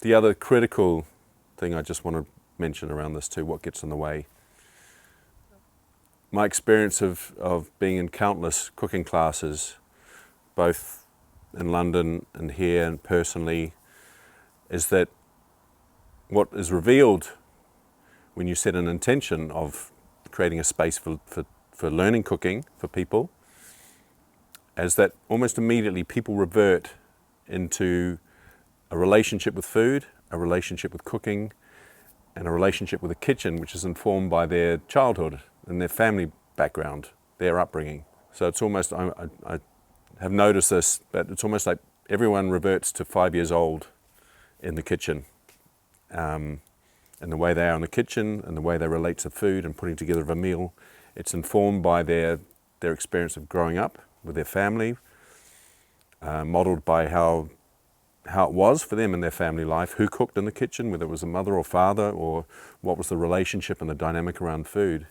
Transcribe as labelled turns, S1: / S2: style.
S1: The other critical thing I just want to mention around this too, what gets in the way. My experience of being in countless cooking classes, both in London and here and personally, is that what is revealed when you set an intention of creating a space for learning cooking for people, is that almost immediately people revert into a relationship with food, a relationship with cooking, and a relationship with the kitchen, which is informed by their childhood and their family background, their upbringing. So it's almost, I have noticed this, but it's almost like everyone reverts to 5 years old in the kitchen. And the way they are in the kitchen and the way they relate to food and putting together a meal, it's informed by their experience of growing up with their family, modeled by how it was for them in their family life, who cooked in the kitchen, whether it was a mother or father, or what was the relationship and the dynamic around food.